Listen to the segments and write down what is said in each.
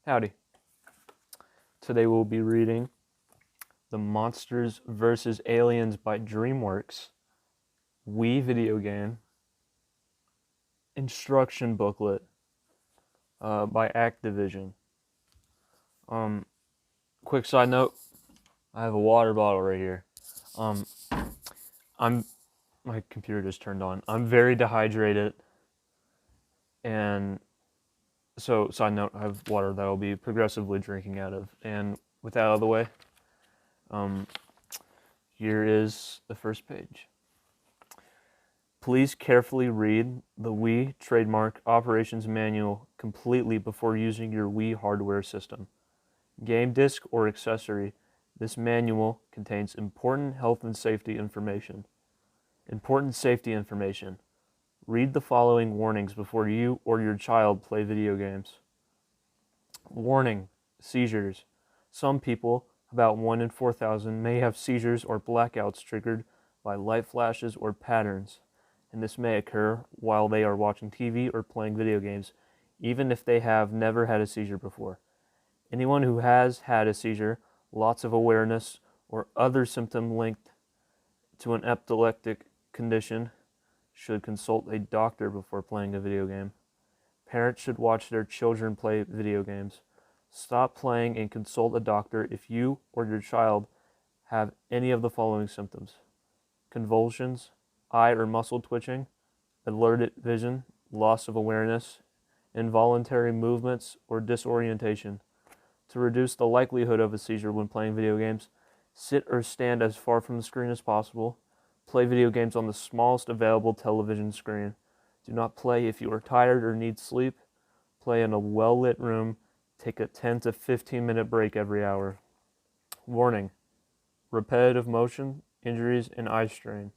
Howdy. Today we'll be reading The Monsters vs. Aliens by DreamWorks Wii video game instruction booklet by Activision. Quick side note, I have a water bottle right here. My computer just turned on. I'm very dehydrated, and so side note, I have water that I'll be progressively drinking out of. And with that out of the way, here is the first page. Please carefully read the Wii Trademark Operations Manual completely before using your Wii hardware system. Game disc or accessory, this manual contains important health and safety information. Important safety information. Read the following warnings before you or your child play video games. Warning: seizures. Some people, about 1 in 4,000, may have seizures or blackouts triggered by light flashes or patterns, and this may occur while they are watching TV or playing video games, even if they have never had a seizure before. Anyone who has had a seizure, loss of awareness, or other symptom linked to an epileptic condition should consult a doctor before playing a video game. Parents should watch their children play video games. Stop playing and consult a doctor if you or your child have any of the following symptoms: convulsions, eye or muscle twitching, alerted vision, loss of awareness, involuntary movements, or disorientation. To reduce the likelihood of a seizure when playing video games, sit or stand as far from the screen as possible. Play video games on the smallest available television screen. Do not play if you are tired or need sleep. Play in a well-lit room. Take a 10 to 15 minute break every hour. Warning: repetitive motion, injuries, and eye strain.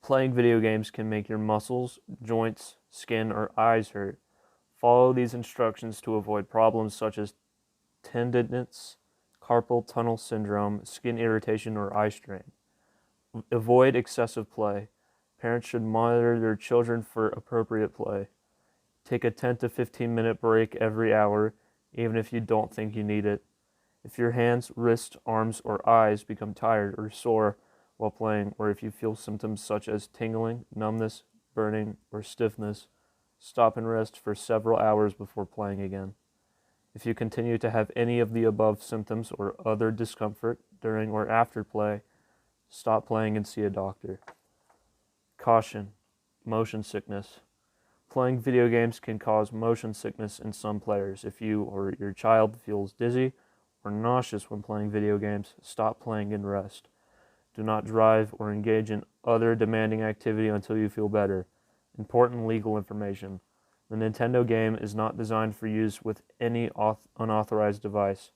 Playing video games can make your muscles, joints, skin, or eyes hurt. Follow these instructions to avoid problems such as tendinitis, carpal tunnel syndrome, skin irritation, or eye strain. Avoid excessive play. Parents should monitor their children for appropriate play. Take a 10 to 15 minute break every hour, even if you don't think you need it. If your hands, wrists, arms, or eyes become tired or sore while playing, or if you feel symptoms such as tingling, numbness, burning, or stiffness, stop and rest for several hours before playing again. If you continue to have any of the above symptoms or other discomfort during or after play, stop playing and see a doctor. Caution: motion sickness. Playing video games can cause motion sickness in some players. If you or your child feels dizzy or nauseous when playing video games, stop playing and rest. Do not drive or engage in other demanding activity until you feel better. Important legal information. The Nintendo game is not designed for use with any unauthorized device.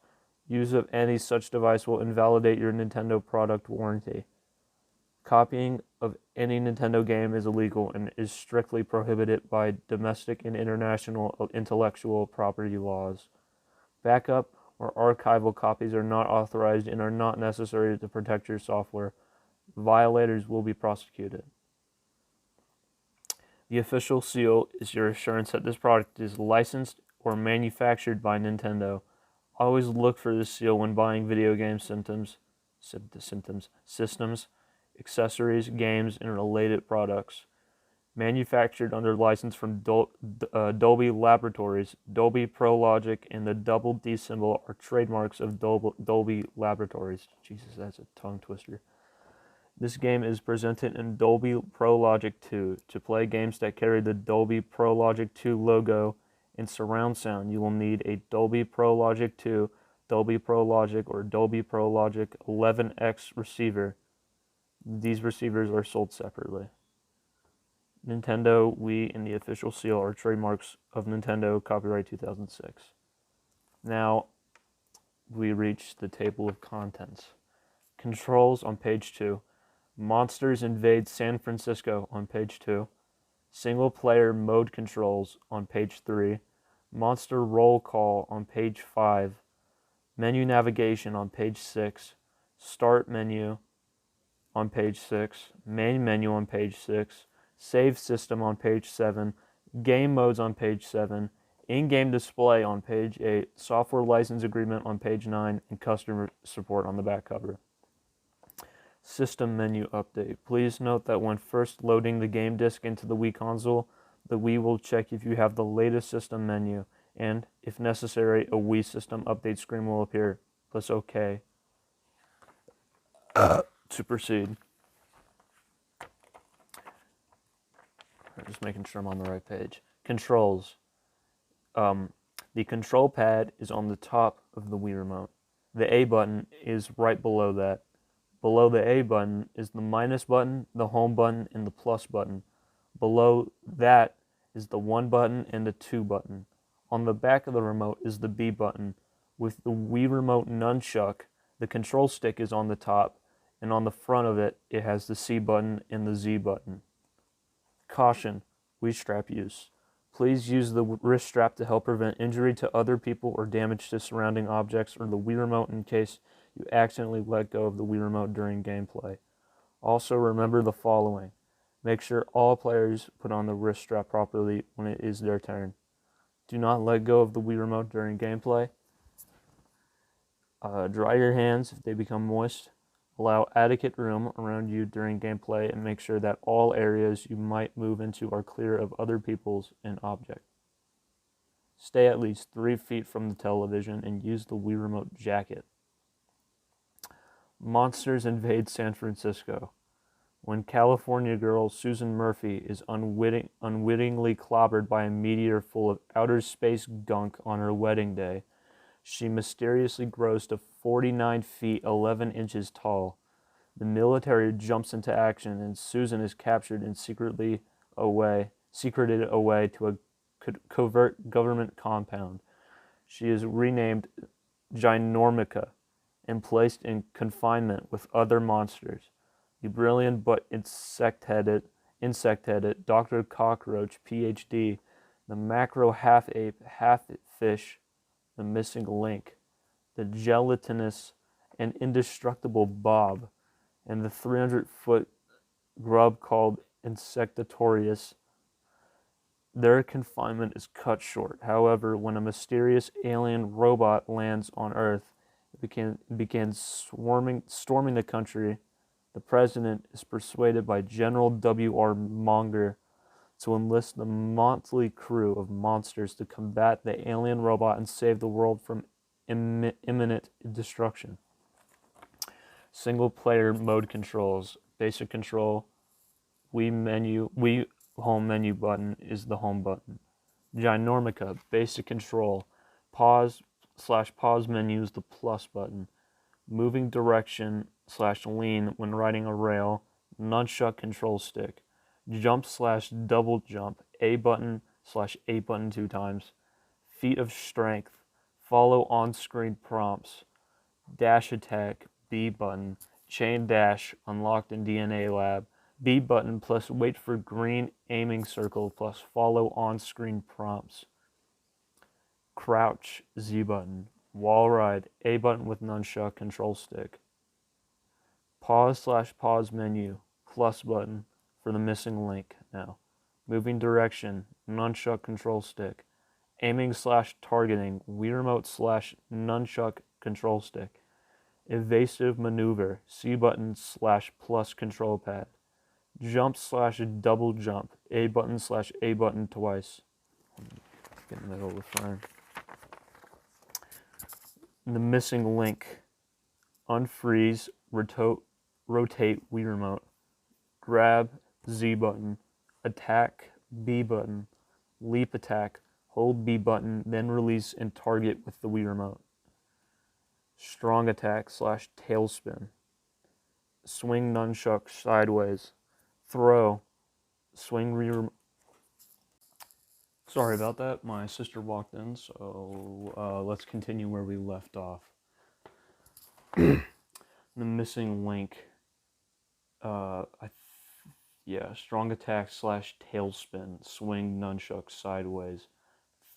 Use of any such device will invalidate your Nintendo product warranty. Copying of any Nintendo game is illegal and is strictly prohibited by domestic and international intellectual property laws. Backup or archival copies are not authorized and are not necessary to protect your software. Violators will be prosecuted. The official seal is your assurance that this product is licensed or manufactured by Nintendo. Always look for this seal when buying video game systems, accessories, games, and related products. Manufactured under license from Dolby Laboratories. Dolby Pro Logic and the double D symbol are trademarks of Dolby Laboratories. Jesus, that's a tongue twister. This game is presented in Dolby Pro Logic 2. To play games that carry the Dolby Pro Logic 2 logo and surround sound, you will need a Dolby Pro Logic 2, Dolby Pro Logic, or Dolby Pro Logic 11X receiver. These receivers are sold separately. Nintendo, Wii, and the official seal are trademarks of Nintendo, copyright 2006. Now, we reach the table of contents. Controls on page 2. Monsters Invade San Francisco on page 2. Single-player mode controls on page 3. Monster Roll Call on page 5. Menu navigation on page 6. Start menu on page 6. Main menu on page 6. Save system on page 7. Game modes on page 7. In-game display on page 8, software license agreement on page 9, and customer support on the back cover. System menu update. Please note that when first loading the game disc into the Wii console, the Wii will check if you have the latest system menu, and, if necessary, a Wii system update screen will appear. Press OK to proceed. Just making sure I'm on the right page. Controls. The control pad is on the top of the Wii remote. The A button is right below that. Below the A button is the minus button, the home button, and the plus button. Below that is the 1 button and the 2 button. On the back of the remote is the B button. With the Wii remote nunchuck, the control stick is on the top, and on the front of it, it has the C button and the Z button. Caution, Wii strap use. Please use the wrist strap to help prevent injury to other people or damage to surrounding objects or the Wii remote in case you accidentally let go of the Wii remote during gameplay. Also remember the following. Make sure all players put on the wrist strap properly when it is their turn. Do not let go of the Wii remote during gameplay. Dry your hands if they become moist. Allow adequate room around you during gameplay and make sure that all areas you might move into are clear of other people's and objects. Stay at least 3 feet from the television and use the Wii remote jacket. Monsters invade San Francisco. When California girl Susan Murphy is unwittingly clobbered by a meteor full of outer space gunk on her wedding day, she mysteriously grows to 49 feet 11 inches tall. The military jumps into action and Susan is captured and secreted away to a covert government compound. She is renamed Ginormica and placed in confinement with other monsters. The brilliant but insect-headed Dr. Cockroach, Ph.D., the macro half-ape, half-fish, the missing link, the gelatinous and indestructible Bob, and the 300-foot grub called Insectatorius. Their confinement is cut short. However, when a mysterious alien robot lands on Earth, it begins storming the country. The president is persuaded by General W.R. Monger to enlist the motley crew of monsters to combat the alien robot and save the world from imminent destruction. Single player mode controls. Basic control. Wii home menu button is the home button. Ginormica. Basic control. Pause menu is the plus button. Moving direction / lean when riding a rail. Nunchuck control stick. Jump / double jump. A button / A button 2 times. Feat of strength. Follow on-screen prompts. Dash attack. B button. Chain dash unlocked in DNA lab. B button plus wait for green aiming circle plus follow on-screen prompts. Crouch. Z button. Wall ride. A button with nunchuck control stick. Pause / pause menu. Plus button for the missing link now. Moving direction. Nunchuck control stick. Aiming / targeting. Wii remote / nunchuck control stick. Evasive maneuver. C button / plus control pad. Jump / double jump. A button / A button twice. Get in the middle of the frame. The missing link. Unfreeze. Rotate Wii remote. Grab Z button. Attack B button. Leap attack. Hold B button, then release and target with the Wii remote. Strong attack / tailspin. Swing nunchuck sideways. Throw. Swing remote. Sorry about that. My sister walked in, so let's continue where we left off. The missing link. Strong attack / tailspin. Swing nunchuck sideways.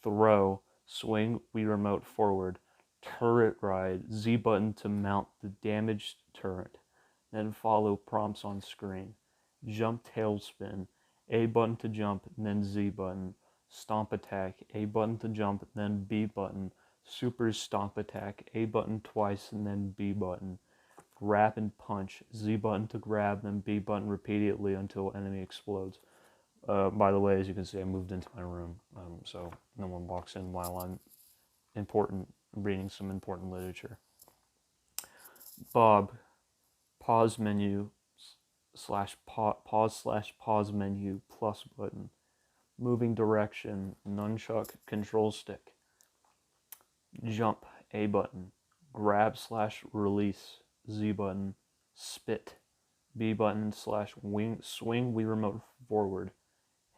Throw. Swing Wii remote forward. Turret ride. Z button to mount the damaged turret. Then follow prompts on screen. Jump tailspin. A button to jump, then Z button. Stomp attack, A button to jump, then B button. Super stomp attack, A button twice, and then B button. Grab and punch, Z button to grab, then B button repeatedly until enemy explodes. By the way, as you can see, I moved into my room, so no one walks in while I'm reading some important literature. Bob, pause menu /pause menu plus button. Moving direction, nunchuck control stick. Jump, A button. Grab /release, Z button. Spit, B button /swing Wii remote forward.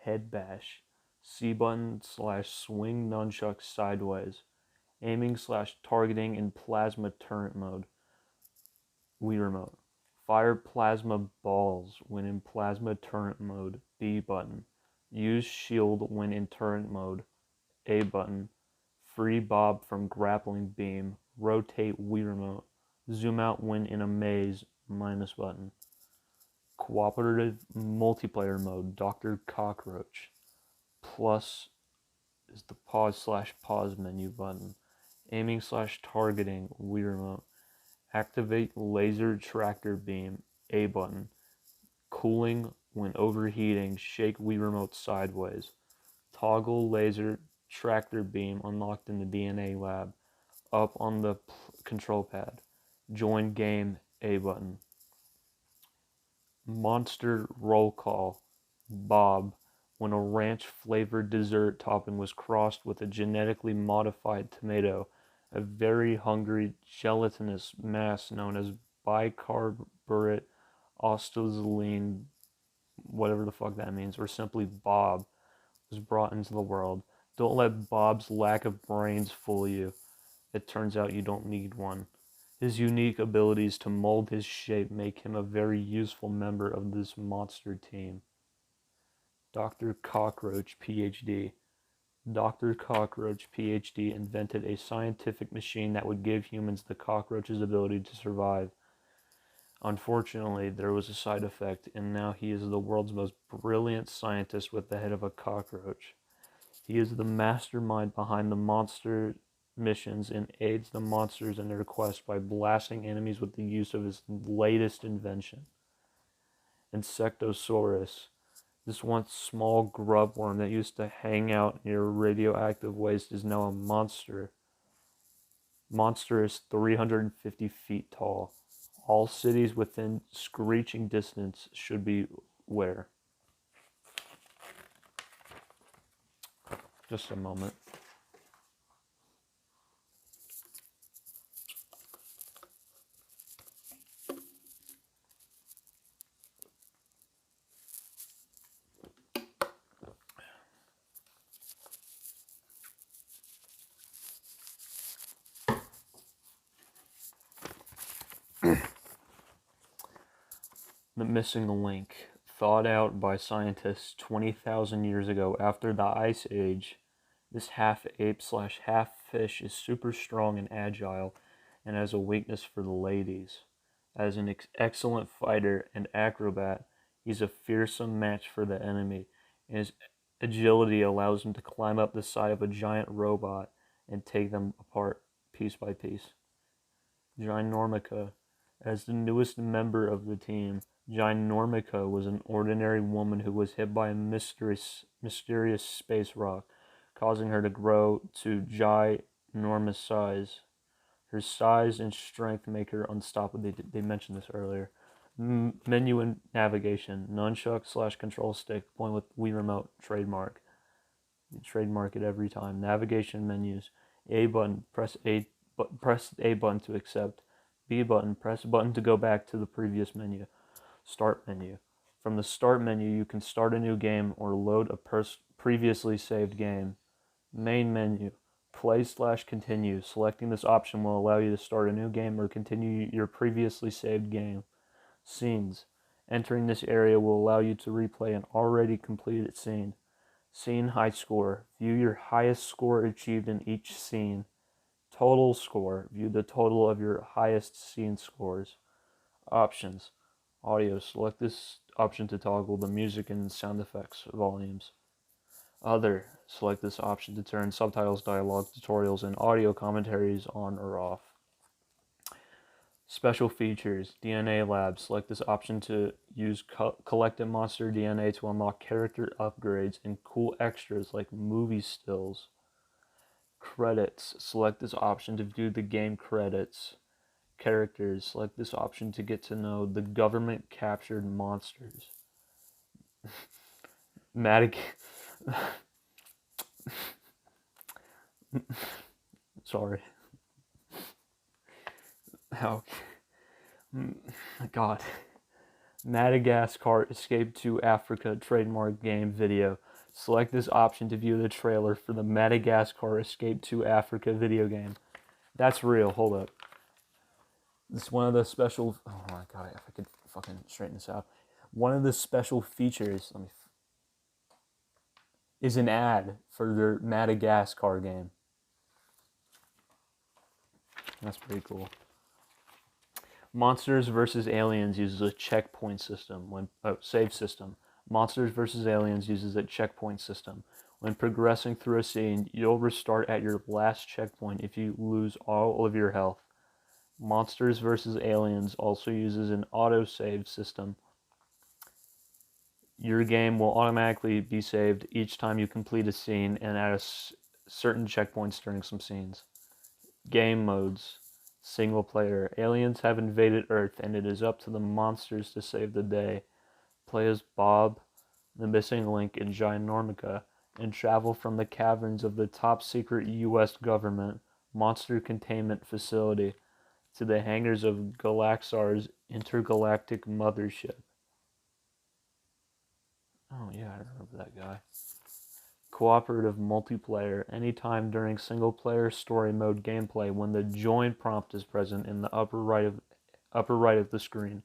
Head bash, C button /swing nunchuck sideways. Aiming /targeting in plasma turret mode. Wii remote. Fire plasma balls when in plasma turret mode, B button. Use shield when in turret mode, A button. Free Bob from grappling beam, rotate Wii remote. Zoom out when in a maze, minus button. Cooperative multiplayer mode, Dr. Cockroach. Plus is the pause menu button. Aiming /targeting, Wii remote. Activate laser tractor beam, A button. Cooling when overheating, shake Wii remote sideways. Toggle laser tractor beam unlocked in the DNA lab, up on the control pad. Join game, A button. Monster roll call, Bob, when a ranch flavored dessert topping was crossed with a genetically modified tomato, a very hungry gelatinous mass known as bicarbonate osteozoline, whatever the fuck that means, or simply Bob, was brought into the world. Don't let Bob's lack of brains fool you. It turns out you don't need one. His unique abilities to mold his shape make him a very useful member of this monster team. Dr. Cockroach, PhD. Dr. Cockroach, PhD, invented a scientific machine that would give humans the cockroach's ability to survive. Unfortunately, there was a side effect, and now he is the world's most brilliant scientist with the head of a cockroach. He is the mastermind behind the monster missions and aids the monsters in their quest by blasting enemies with the use of his latest invention. Insectosaurus. This once small grub worm that used to hang out near radioactive waste is now a monster. Monster is 350 feet tall. All cities within screeching distance should beware. Just a moment. The missing link, thought out by scientists 20,000 years ago after the Ice Age. This half-ape/half-fish is super strong and agile and has a weakness for the ladies. As an excellent fighter and acrobat, he's a fearsome match for the enemy, and his agility allows him to climb up the side of a giant robot and take them apart piece by piece. Ginormica. As the newest member of the team, Ginormica was an ordinary woman who was hit by a mysterious space rock, causing her to grow to ginormous size. Her size and strength make her unstoppable. They mentioned this earlier. Menu and navigation. Nunchuck/control stick. Point with Wii remote. Trademark. You trademark it every time. Navigation menus. A button. Press A button to accept. B button. Press button to go back to the previous menu. Start menu. From the start menu, you can start a new game or load a previously saved game. Main menu. Play/continue. Selecting this option will allow you to start a new game or continue your previously saved game. Scenes. Entering this area will allow you to replay an already completed scene. Scene high score. View your highest score achieved in each scene. Total score. View the total of your highest scene scores. Options. Audio. Select this option to toggle the music and sound effects volumes. Other, select this option to turn subtitles, dialogue, tutorials, and audio commentaries on or off. Special features, DNA Lab, select this option to use collected monster DNA to unlock character upgrades and cool extras like movie stills. Credits, select this option to view the game credits. Characters, select this option to get to know the government captured monsters. Sorry. Oh, God. Madagascar Escape to Africa trademark game video. Select this option to view the trailer for the Madagascar Escape to Africa video game. That's real. Hold up. This is one of the special. Oh my God! If I could fucking straighten this out. One of the special features is an ad for their Madagascar game. That's pretty cool. Monsters vs. Aliens uses a checkpoint system. Save system. Monsters vs. Aliens uses a checkpoint system. When progressing through a scene, you'll restart at your last checkpoint if you lose all of your health. Monsters vs. Aliens also uses an autosave system. Your game will automatically be saved each time you complete a scene and at certain checkpoints during some scenes. Game modes. Single player. Aliens have invaded Earth and it is up to the monsters to save the day. Play as Bob, the missing link in Ginormica, and travel from the caverns of the top secret U.S. government monster containment facility to the hangars of Galaxar's intergalactic mothership. Oh yeah, I remember that guy. Cooperative multiplayer. Anytime during single-player story mode gameplay when the join prompt is present in the upper right of the screen.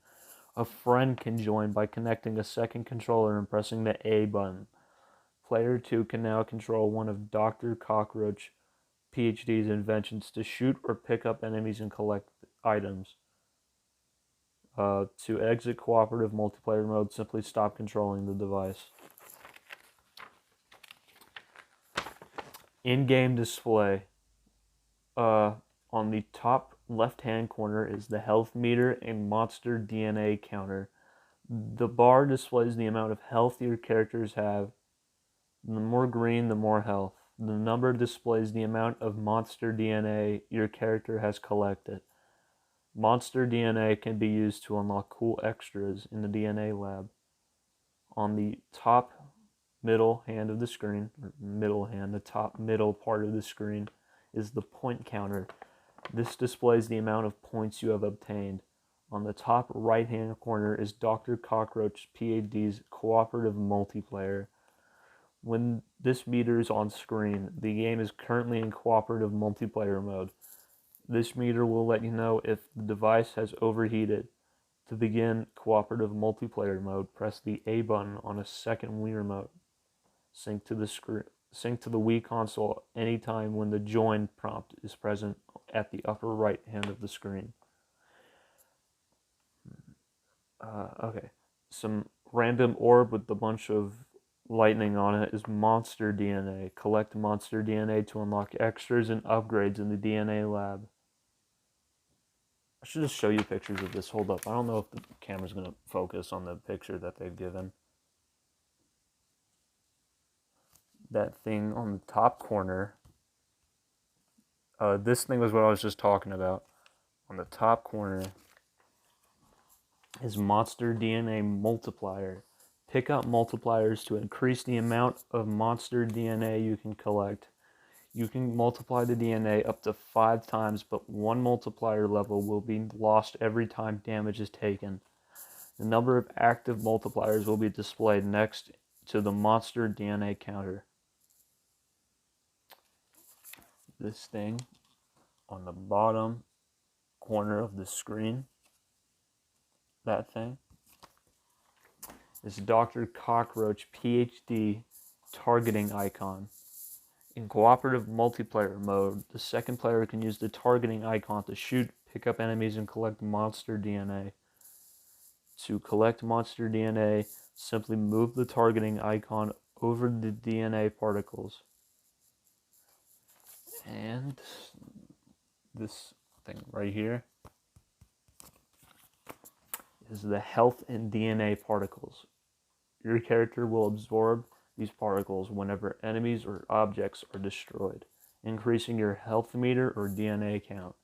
A friend can join by connecting a second controller and pressing the A button. Player 2 can now control one of Dr. Cockroach PhD's inventions to shoot or pick up enemies and collect items. To exit cooperative multiplayer mode, simply stop controlling the device. In-game display. On the top left-hand corner is the health meter and monster DNA counter. The bar displays the amount of health your characters have. The more green, the more health. The number displays the amount of monster DNA your character has collected. Monster DNA can be used to unlock cool extras in the DNA lab. On the top middle hand of the screen, the top middle part of the screen is the point counter. This displays the amount of points you have obtained. On the top right-hand corner is Dr. Cockroach PhD's cooperative multiplayer. When this meter is on screen, the game is currently in cooperative multiplayer mode. This meter will let you know if the device has overheated. To begin cooperative multiplayer mode, press the A button on a second Wii remote. Sync to the Wii console anytime when the join prompt is present at the upper right hand of the screen. Okay, some random orb with a bunch of lightning on it is monster DNA. Collect monster DNA to unlock extras and upgrades in the DNA lab. I should just show you pictures of this. Hold up. I don't know if the camera's going to focus on the picture that they've given. That thing on the top corner. This thing was what I was just talking about. On the top corner is Monster DNA Multiplier. Pick up multipliers to increase the amount of monster DNA you can collect. You can multiply the DNA up to 5 times, but one multiplier level will be lost every time damage is taken. The number of active multipliers will be displayed next to the monster DNA counter. This thing on the bottom corner of the screen, that thing, is Dr. Cockroach PhD targeting icon. In cooperative multiplayer mode, the second player can use the targeting icon to shoot, pick up enemies, and collect monster DNA. To collect monster DNA, simply move the targeting icon over the DNA particles. And this thing right here is the health in DNA particles. Your character will absorb these particles whenever enemies or objects are destroyed, increasing your health meter or DNA count.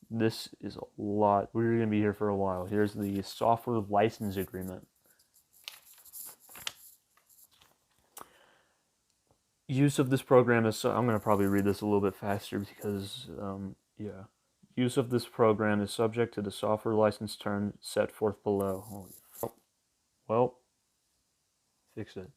This is a lot. We're going to be here for a while. Here's the software license agreement. Use of this program is, I'm going to probably read this a little bit faster because, Use of this program is subject to the software license terms set forth below. Well, fix it.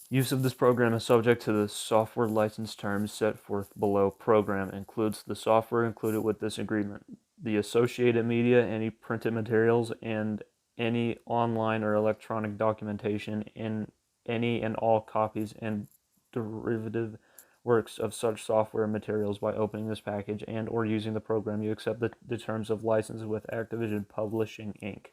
Use of this program is subject to the software license terms set forth below. Program includes the software included with this agreement, the associated media, any printed materials, and any online or electronic documentation in any and all copies and derivative works of such software and materials. By opening this package and or using the program, you accept the terms of license with Activision Publishing, Inc.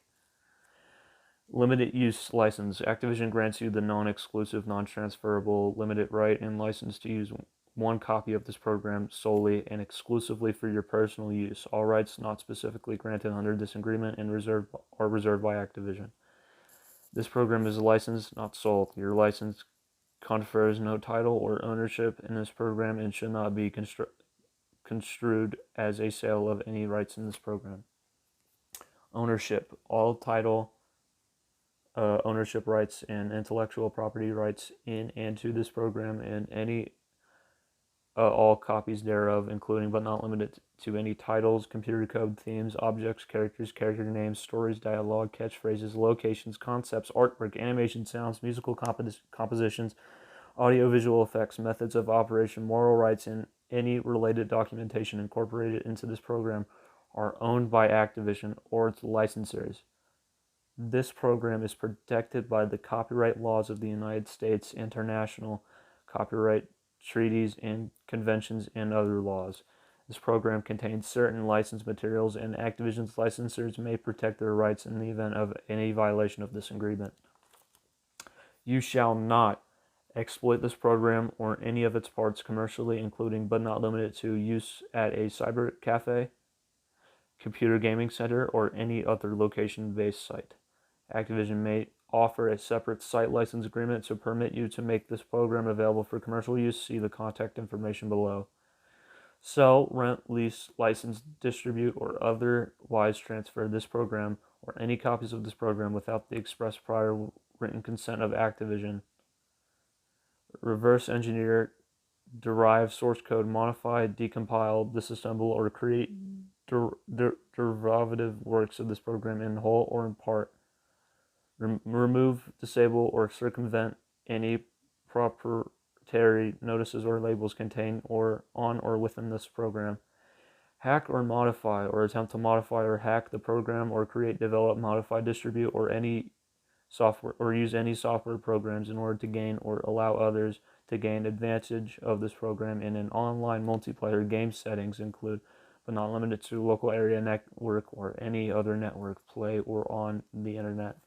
Limited use license. Activision grants you the non-exclusive, non-transferable, limited right and license to use one copy of this program solely and exclusively for your personal use. All rights not specifically granted under this agreement and are reserved by Activision. This program is licensed, not sold. Your license confers no title or ownership in this program and should not be construed as a sale of any rights in this program. Ownership. All title, ownership rights and intellectual property rights in and to this program and any all copies thereof, including but not limited to any titles, computer code, themes, objects, characters, character names, stories, dialogue, catchphrases, locations, concepts, artwork, animation, sounds, musical compositions, audio-visual effects, methods of operation, moral rights, and any related documentation incorporated into this program are owned by Activision or its licensors. This program is protected by the copyright laws of the United States, international copyright treaties and conventions, and other laws. This program contains certain licensed materials, and Activision's licensors may protect their rights in the event of any violation of this agreement. You shall not exploit this program or any of its parts commercially, including but not limited to use at a cyber cafe, computer gaming center, or any other location-based site. Activision may offer a separate site license agreement to permit you to make this program available for commercial use. See the contact information below. Sell, rent, lease, license, distribute, or otherwise transfer this program or any copies of this program without the express prior written consent of Activision. Reverse engineer, derive source code, modify, decompile, disassemble, or create derivative works of this program in whole or in part. Remove, disable, or circumvent any proprietary notices or labels contained or on or within this program. Hack or modify or attempt to modify or hack the program or create, develop, modify, distribute, or any software or use any software programs in order to gain or allow others to gain advantage of this program in an online multiplayer game settings include but not limited to local area network or any other network, play, or on the internet.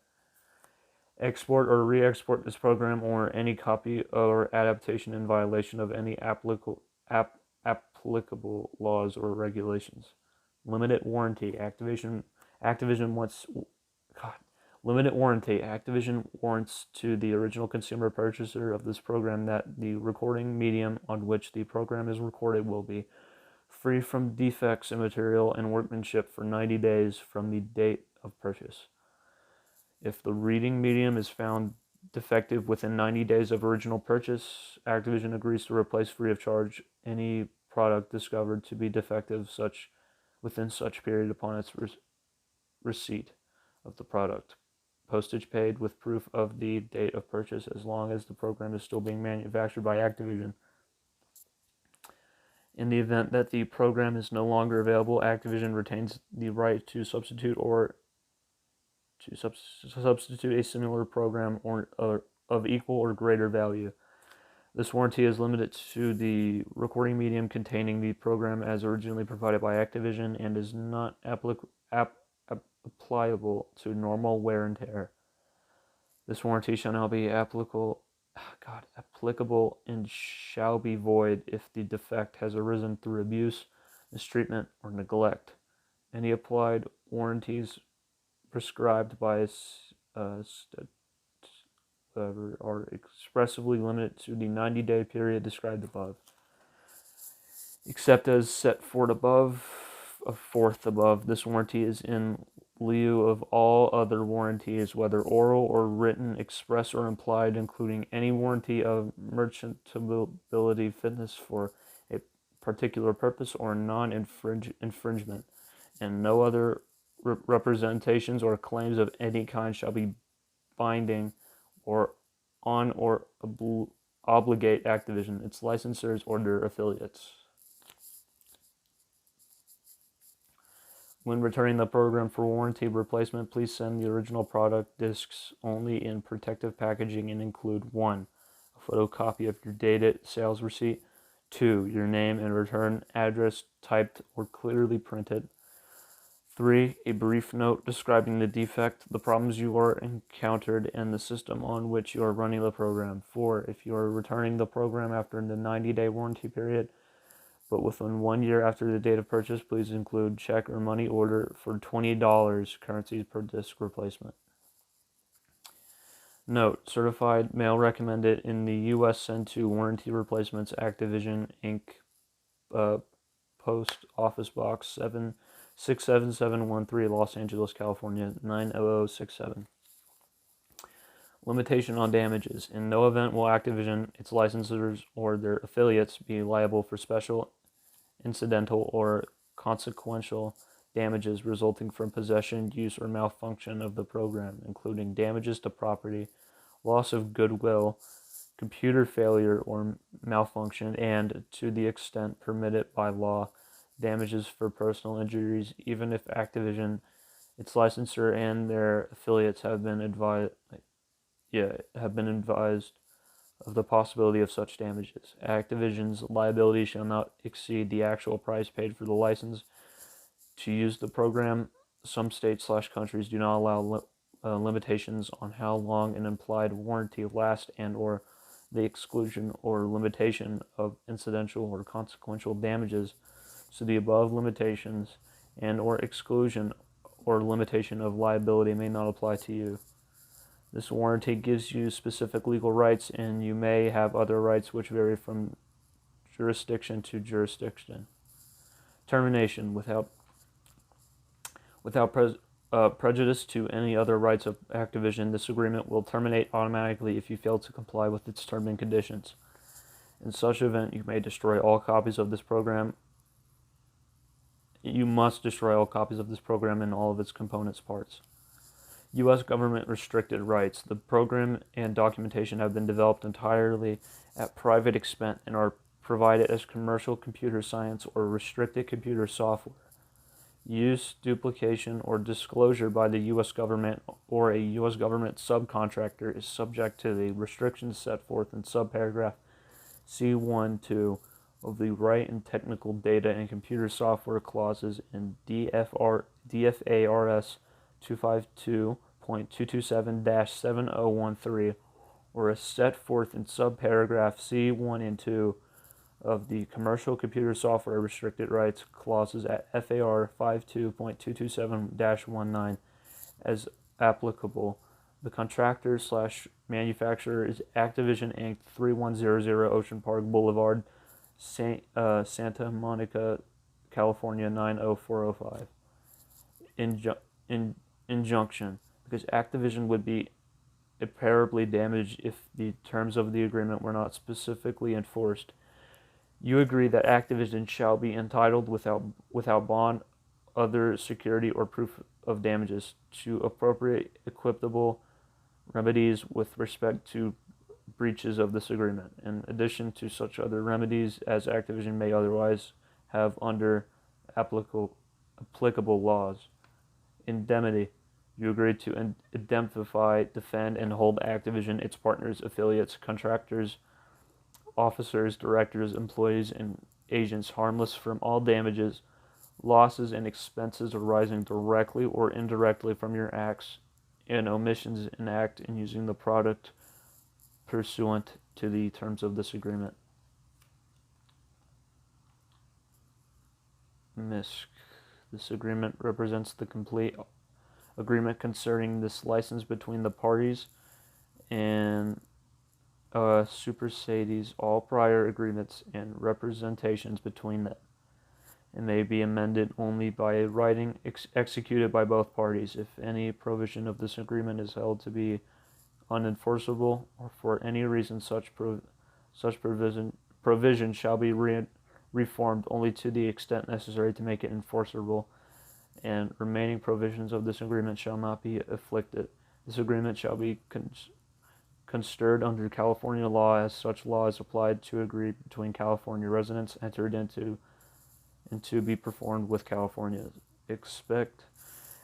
Export or re-export this program or any copy or adaptation in violation of any applicable laws or regulations. Limited warranty. Activision warrants to the original consumer purchaser of this program that the recording medium on which the program is recorded will be free from defects in material and workmanship for 90 days from the date of purchase. If the reading medium is found defective within 90 days of original purchase, Activision agrees to replace free of charge any product discovered to be defective within such period upon its receipt of the product. Postage paid with proof of the date of purchase as long as the program is still being manufactured by Activision. In the event that the program is no longer available, Activision retains the right to substitute a similar program or of equal or greater value. This warranty is limited to the recording medium containing the program as originally provided by Activision and is not applicable to normal wear and tear. This warranty shall now be applicable and shall be void if the defect has arisen through abuse, mistreatment, or neglect. Any applied warranties prescribed by are expressly limited to the 90-day period described above, except as set forth above. This warranty is in lieu of all other warranties, whether oral or written, express or implied, including any warranty of merchantability, fitness for a particular purpose, or non-infringement, and no other representations or claims of any kind shall be binding or obligate Activision, its licensors, or their affiliates. When returning the program for warranty replacement, please send the original product discs only in protective packaging and include 1. A photocopy of your dated sales receipt, 2. Your name and return address typed or clearly printed, 3. A brief note describing the defect, the problems you are encountered, and the system on which you are running the program. 4. If you are returning the program after the 90-day warranty period, but within 1 year after the date of purchase, please include check or money order for $20 currencies per disc replacement. Note: certified mail recommended in the U.S. Send to warranty replacements, Activision Inc. Post Office Box 67713, Los Angeles, California 90067. Limitation on damages. In no event will Activision, its licensors, or their affiliates be liable for special, incidental, or consequential damages resulting from possession, use, or malfunction of the program, including damages to property, loss of goodwill, computer failure or malfunction, and, to the extent permitted by law, damages for personal injuries, even if Activision, its licensor, and their affiliates have been advised of the possibility of such damages. Activision's liability shall not exceed the actual price paid for the license to use the program. Some states/countries do not allow limitations on how long an implied warranty lasts, and or the exclusion or limitation of incidental or consequential damages. So the above limitations and or exclusion or limitation of liability may not apply to you. This warranty gives you specific legal rights, and you may have other rights which vary from jurisdiction to jurisdiction. Termination. Without prejudice to any other rights of Activision, this agreement will terminate automatically if you fail to comply with its terms and conditions. In such event, you may destroy all copies of this program. You must destroy all copies of this program and all of its components parts. U.S. government restricted rights. The program and documentation have been developed entirely at private expense and are provided as commercial computer science or restricted computer software. Use, duplication, or disclosure by the U.S. government or a U.S. government subcontractor is subject to the restrictions set forth in subparagraph C1-2 of the Right and Technical Data and Computer Software clauses in DFARS 252.227-7013, or as set forth in subparagraph C1 and 2 of the Commercial Computer Software Restricted Rights clauses at FAR 52.227-19 as applicable. The contractor/manufacturer is Activision Inc., 3100 Ocean Park Boulevard, Santa Monica, California 90405. Injunction. Because Activision would be irreparably damaged if the terms of the agreement were not specifically enforced. You agree that Activision shall be entitled without bond, other security, or proof of damages to appropriate equitable remedies with respect to breaches of this agreement, in addition to such other remedies as Activision may otherwise have under applicable laws. Indemnity. You agree to indemnify, defend, and hold Activision, its partners, affiliates, contractors, officers, directors, employees, and agents harmless from all damages, losses, and expenses arising directly or indirectly from your acts and omissions in act in using the product pursuant to the terms of this agreement. MISC. This agreement represents the complete agreement concerning this license between the parties and supersedes all prior agreements and representations between them. It may be amended only by writing executed by both parties. If any provision of this agreement is held to be unenforceable, or for any reason such provision shall be reformed only to the extent necessary to make it enforceable, and remaining provisions of this agreement shall not be afflicted. This agreement shall be construed under California law as such law is applied to agree between California residents entered into and to be performed with California. Expect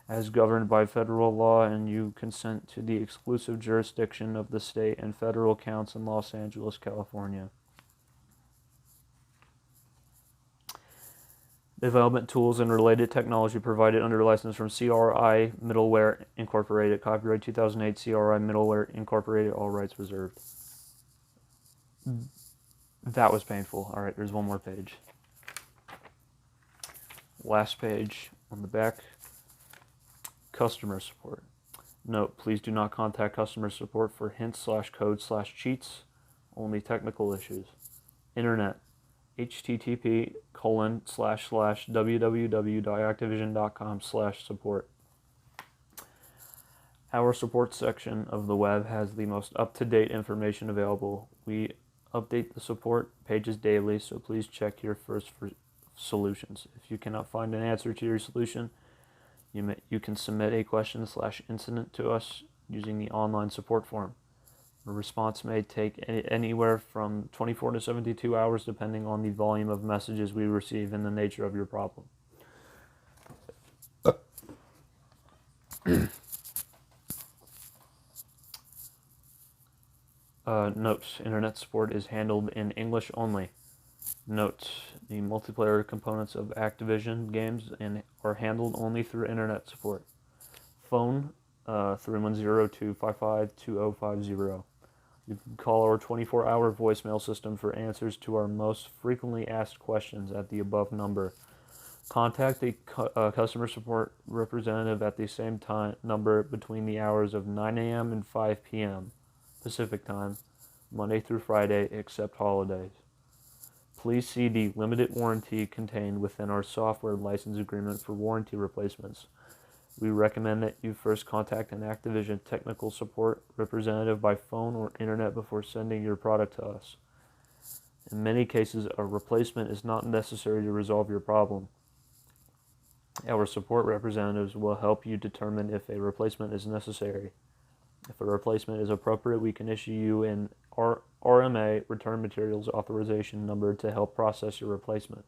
as governed by federal law, and you consent to the exclusive jurisdiction of the state and federal counts in Los Angeles, California. Development tools and related technology provided under license from CRI Middleware Incorporated. Copyright 2008, CRI Middleware Incorporated. All rights reserved. That was painful. All right, there's one more page. Last page on the back. Customer support. Note, please do not contact customer support for hints/code/cheats. Only technical issues. Internet. http://www.activision.com/support. Our support section of the web has the most up-to-date information available. We update the support pages daily, so please check here first for solutions. If you cannot find an answer to your solution, you can submit a question/incident to us using the online support form. A response may take anywhere from 24 to 72 hours depending on the volume of messages we receive and the nature of your problem. Notes. Internet support is handled in English only. Note, the multiplayer components of Activision games are handled only through internet support. Phone 310-255-2050. You can call our 24-hour voicemail system for answers to our most frequently asked questions at the above number. Contact a customer support representative at the same number between the hours of 9 a.m. and 5 p.m. Pacific Time, Monday through Friday, except holidays. Please see the limited warranty contained within our software license agreement for warranty replacements. We recommend that you first contact an Activision technical support representative by phone or internet before sending your product to us. In many cases, a replacement is not necessary to resolve your problem. Our support representatives will help you determine if a replacement is necessary. If a replacement is appropriate, we can issue you an RMA, Return Materials Authorization Number, to help process your replacement.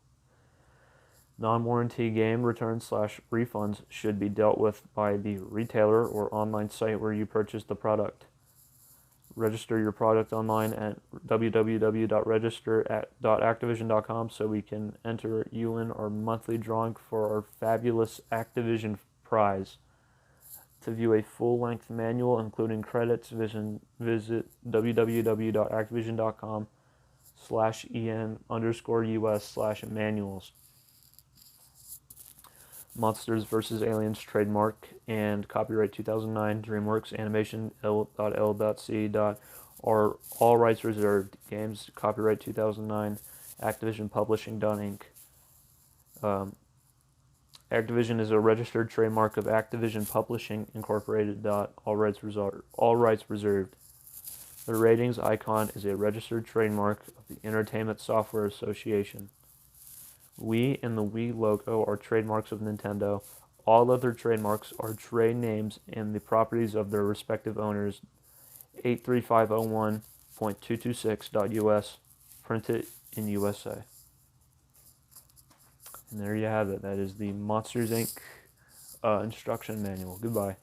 Non-warranty game returns/refunds should be dealt with by the retailer or online site where you purchased the product. Register your product online at www.register.activision.com so we can enter you in our monthly drawing for our fabulous Activision prize. To view a full-length manual, including credits, visit www.activision.com/en_us/manuals. Monsters vs. Aliens trademark and copyright 2009 DreamWorks Animation L.L.C. Are all rights reserved. Games copyright 2009 Activision Publishing Inc. Activision is a registered trademark of Activision Publishing Incorporated. All rights reserved. The ratings icon is a registered trademark of the Entertainment Software Association. Wii and the Wii logo are trademarks of Nintendo. All other trademarks are trade names and the properties of their respective owners. 83501.226.us, printed in USA. And there you have it. That is the Monsters, Inc. Instruction manual. Goodbye.